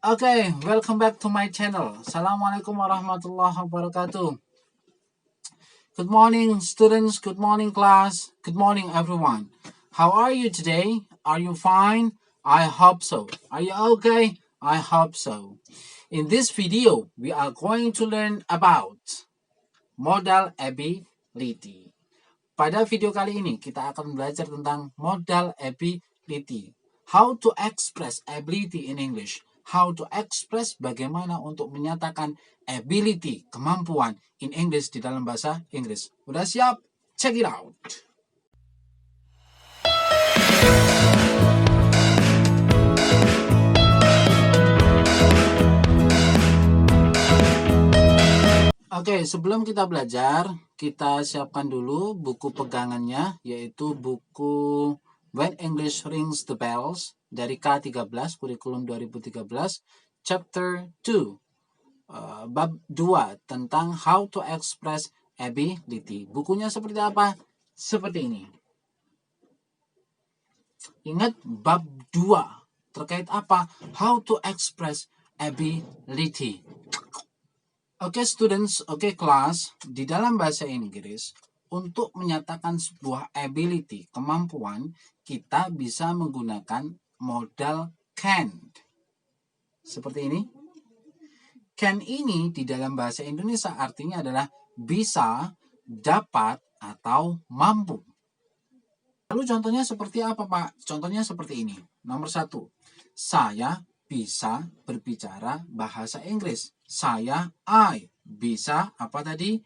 Okay, welcome back to my channel. Assalamualaikum warahmatullahi wabarakatuh. Good morning, students. Good morning, class. Good morning, everyone. How are you today? Are you fine? I hope so. Are you okay? I hope so. In this video, we are going to learn about modal ability. Pada video kali ini, kita akan belajar tentang modal ability. How to express ability in English. How to express bagaimana untuk menyatakan ability, kemampuan in English di dalam bahasa Inggris. Udah siap? Check it out. Oke, sebelum kita belajar, kita siapkan dulu buku pegangannya, yaitu buku When English Rings the Bells dari K13, kurikulum 2013, chapter 2, bab 2, tentang how to express ability. Bukunya seperti apa? Seperti ini. Ingat, bab 2, terkait apa? How to express ability. Oke, students, oke, kelas, di dalam bahasa Inggris, untuk menyatakan sebuah ability, kemampuan, kita bisa menggunakan modal can. Seperti ini. Can ini di dalam bahasa Indonesia artinya adalah bisa, dapat, atau mampu. Lalu contohnya seperti apa, Pak? Contohnya seperti ini. Nomor 1, saya bisa berbicara bahasa Inggris. Saya, I, bisa apa tadi?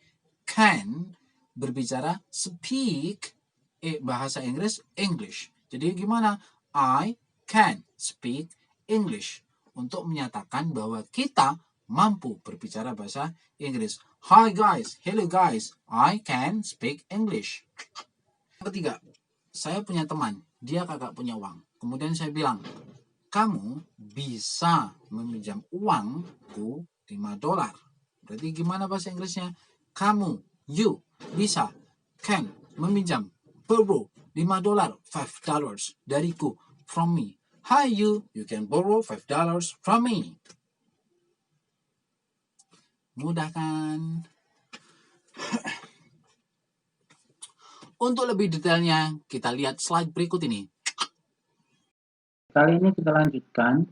Can berbicara, speak, bahasa Inggris, English. Jadi gimana? I can speak English. Untuk menyatakan bahwa kita mampu berbicara bahasa Inggris. Hi guys, hello guys, I can speak English. Ketiga, saya punya teman, dia kagak punya uang. Kemudian saya bilang, kamu bisa meminjam uangku $5. Berarti gimana bahasa Inggrisnya? Kamu, you, bisa, can, meminjam, borrow, $5, $5 dariku, from me. Hi you can borrow $5 from me. Mudah kan? Untuk lebih detailnya, kita lihat slide berikut ini. Kali ini kita lanjutkan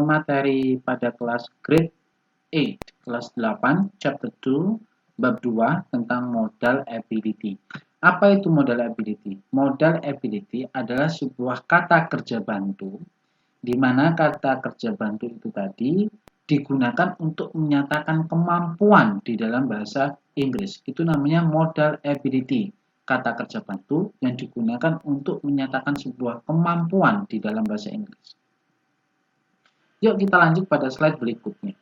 materi pada kelas grade 8, kelas 8, chapter 2, bab 2 tentang modal ability. Apa itu modal ability? Modal ability adalah sebuah kata kerja bantu, di mana kata kerja bantu itu tadi digunakan untuk menyatakan kemampuan di dalam bahasa Inggris. Itu namanya modal ability. Kata kerja bantu yang digunakan untuk menyatakan sebuah kemampuan di dalam bahasa Inggris. Yuk kita lanjut pada slide berikutnya.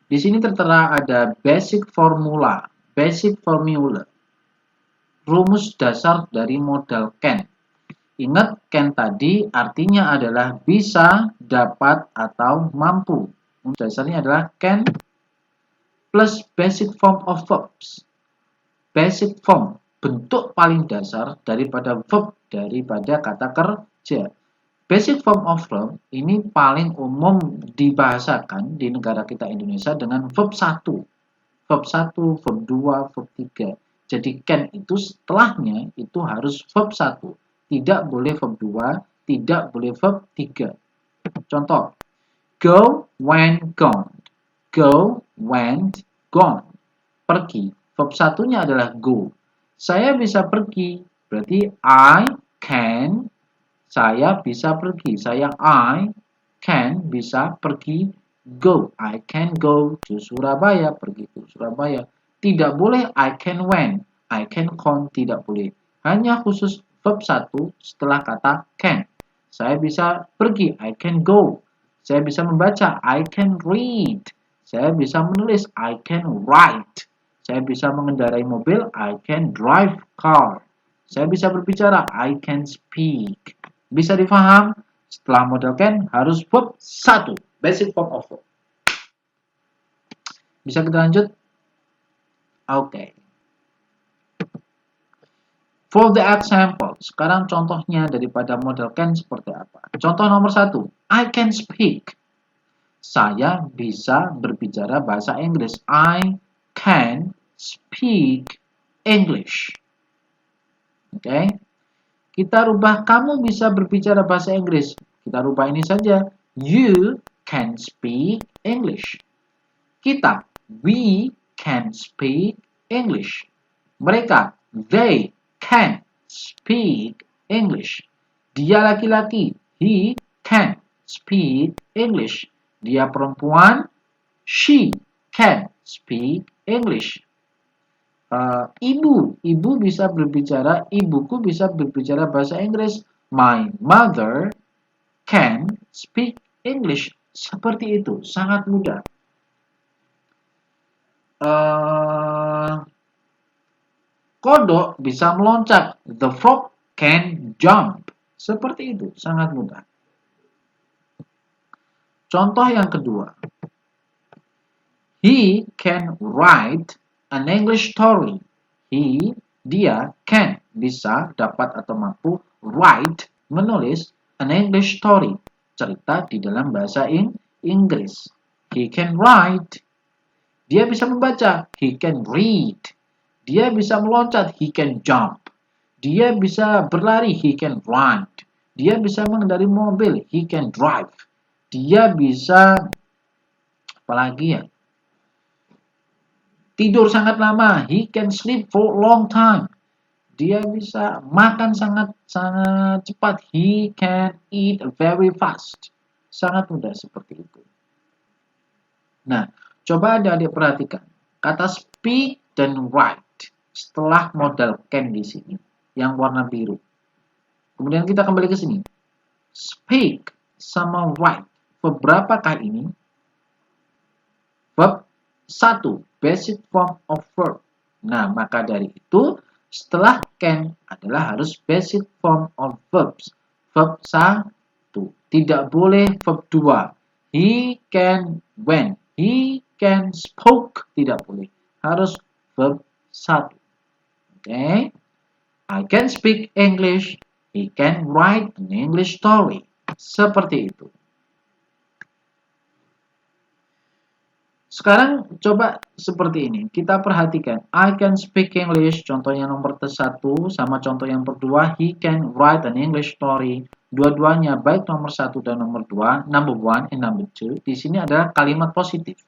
Di sini tertera ada basic formula, rumus dasar dari modal can. Ingat, can tadi artinya adalah bisa, dapat, atau mampu. Dasarnya adalah can plus basic form of verbs. Basic form, bentuk paling dasar daripada verb, daripada kata kerja. Basic form of verb ini paling umum dibahasakan di negara kita Indonesia dengan verb 1. Verb 1, verb 2, verb 3. Jadi can itu setelahnya itu harus verb 1. Tidak boleh verb 2, tidak boleh verb 3. Contoh, go, went, gone. Go, went, gone. Pergi. Verb satunya adalah go. Saya bisa pergi. Berarti I can. Saya bisa pergi. I can bisa pergi. Go. I can go to Surabaya. Pergi ke Surabaya. Tidak boleh I can went. I can con. Tidak boleh. Hanya khusus verb 1 setelah kata can. Saya bisa pergi. I can go. Saya bisa membaca. I can read. Saya bisa menulis. I can write. Saya bisa mengendarai mobil. I can drive car. Saya bisa berbicara. I can speak. Bisa difaham? Setelah modal can harus verb 1. Basic form of verb. Bisa kita lanjut? Oke. For the example, sekarang contohnya daripada model can seperti apa? Contoh nomor 1, I can speak. Saya bisa berbicara bahasa Inggris. I can speak English. Oke. Kita rubah kamu bisa berbicara bahasa Inggris. Kita rubah ini saja. You can speak English. Kita, we can speak English. Mereka, they can speak English. Dia laki-laki, he can speak English. Dia perempuan, she can speak English. Ibu bisa berbicara, ibuku bisa berbicara bahasa Inggris. My mother can speak English. Seperti itu, sangat mudah. Kodok bisa meloncat. The frog can jump. Seperti itu, sangat mudah. Contoh yang kedua. He can write an English story. Dia can, bisa, dapat atau mampu, write, menulis an English story, cerita di dalam bahasa Inggris. He can write. Dia bisa membaca, he can read. Dia bisa meloncat, he can jump. Dia bisa berlari, he can run. Dia bisa mengendarai mobil, he can drive. Dia bisa, apalagi ya? Tidur sangat lama, he can sleep for a long time. Dia bisa makan sangat cepat, he can eat very fast. Sangat mudah seperti itu. Nah, coba adik-adik perhatikan. Kata speak dan write setelah modal can di sini yang warna biru. Kemudian kita kembali ke sini. Speak sama write. Verb berapakah ini? Verb 1, basic form of verb. Nah, maka dari itu, setelah can adalah harus basic form of verbs. Verb 1. Tidak boleh verb 2. He can went. He can spoke. Tidak boleh. Harus verb 1. Oke. I can speak English. He can write an English story. Seperti itu. Sekarang coba seperti ini. Kita perhatikan. I can speak English. Contoh yang nomor 1 sama contoh yang kedua. He can write an English story. Dua-duanya baik nomor 1 dan nomor 2. Number 1 and number 2. Di sini adalah kalimat positif.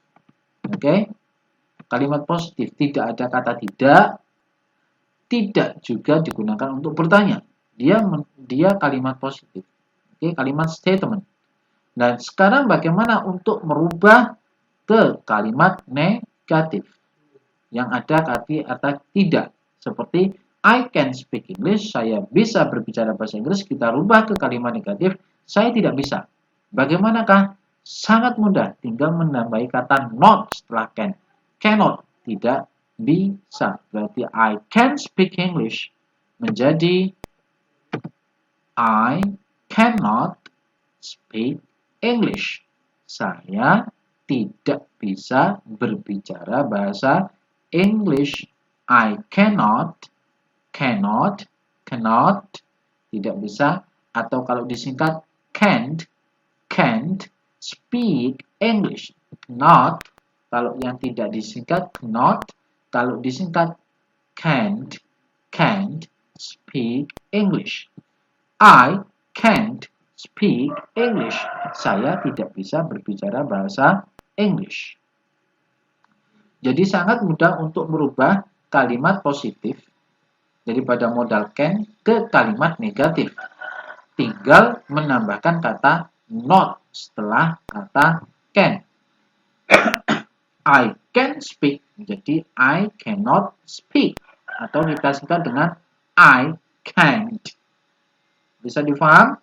Oke. Kalimat positif. Tidak ada kata tidak. Tidak juga digunakan untuk bertanya. Dia kalimat positif. Oke. Kalimat statement. Dan sekarang bagaimana untuk merubah ke kalimat negatif yang ada kata tidak, seperti I can speak English, saya bisa berbicara bahasa Inggris. Kita rubah ke kalimat negatif, saya tidak bisa. Bagaimanakah? Sangat mudah, tinggal menambahi kata not setelah can. Cannot, tidak bisa. Berarti I can speak English menjadi I cannot speak English. Saya tidak bisa berbicara bahasa English. I cannot, tidak bisa. Atau kalau disingkat can't speak English. Not, kalau yang tidak disingkat not, kalau disingkat can't speak English. I can't speak English. Saya tidak bisa berbicara bahasa English. Jadi sangat mudah untuk merubah kalimat positif daripada modal can ke kalimat negatif. Tinggal menambahkan kata not setelah kata can. I can speak menjadi I cannot speak. Atau kita singkat dengan I can't. Bisa difaham?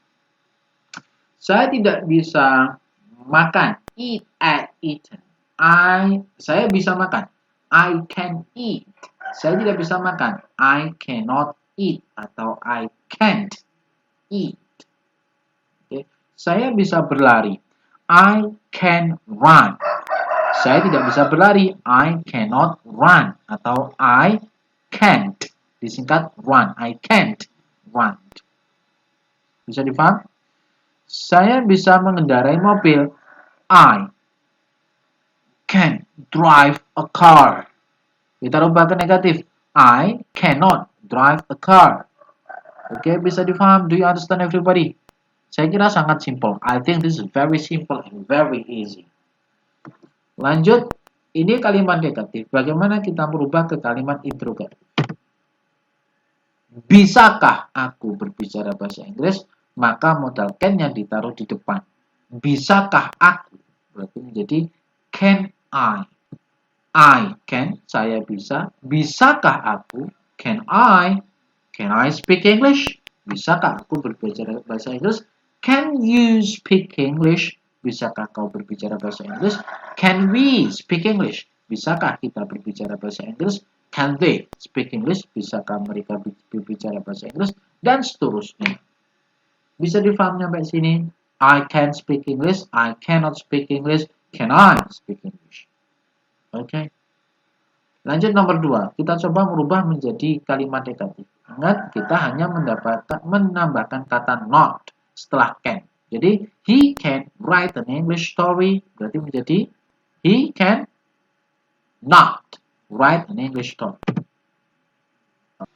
Saya tidak bisa makan. Eat, eaten. Saya bisa makan. I can eat. Saya tidak bisa makan. I cannot eat atau I can't eat. Okay. Saya bisa berlari. I can run. Saya tidak bisa berlari. I cannot run atau I can't Disingkat run. I can't run. Bisa dipaham? Saya bisa mengendarai mobil. I can't drive a car. Kita rubah ke negatif. I cannot drive a car. Oke, bisa dipaham? Do you understand everybody? Saya kira sangat simple. I think this is very simple and very easy. Lanjut, ini kalimat negatif. Bagaimana kita merubah ke kalimat interrogatif? Bisakah aku berbicara bahasa Inggris? Maka modal can-nya ditaruh di depan. Bisakah aku? Berarti menjadi can I. I can, saya bisa. Bisakah aku? Can I? Can I speak English? Bisakah aku berbicara bahasa Inggris? Can you speak English? Bisakah kau berbicara bahasa Inggris? Can we speak English? Bisakah kita berbicara bahasa Inggris? Can they speak English? Bisakah mereka berbicara bahasa Inggris? Dan seterusnya. Bisa difahami sampai sini? I can speak English. I cannot speak English. Can I speak English? Oke. Lanjut nomor 2. Kita coba merubah menjadi kalimat negatif. Ingat, kita hanya menambahkan kata not setelah can. Jadi, he can write an English story. Berarti menjadi, he can not write an English story.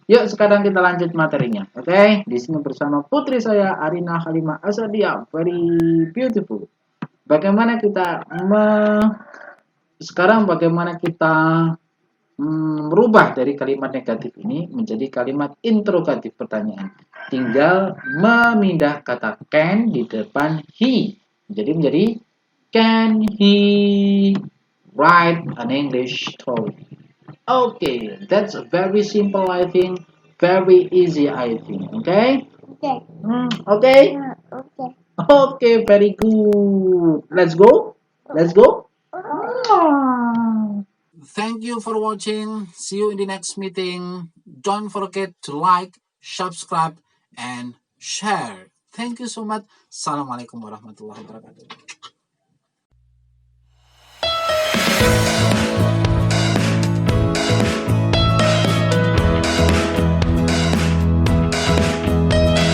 Yuk, sekarang kita lanjut materinya. Oke, di sini bersama putri saya, Arina Halimah Asadia. Very beautiful. Bagaimana kita sekarang bagaimana kita merubah dari kalimat negatif ini menjadi kalimat interrogatif pertanyaan. Tinggal memindah kata can di depan he. Jadi menjadi can he write an English story? Okay, that's very simple I think. Very easy I think. Okay? Okay. Okay? Okay. Okay, very good. Let's go. Let's go. Thank you for watching. See you in the next meeting. Don't forget to like, subscribe, and share. Thank you so much. Assalamualaikum warahmatullahi wabarakatuh.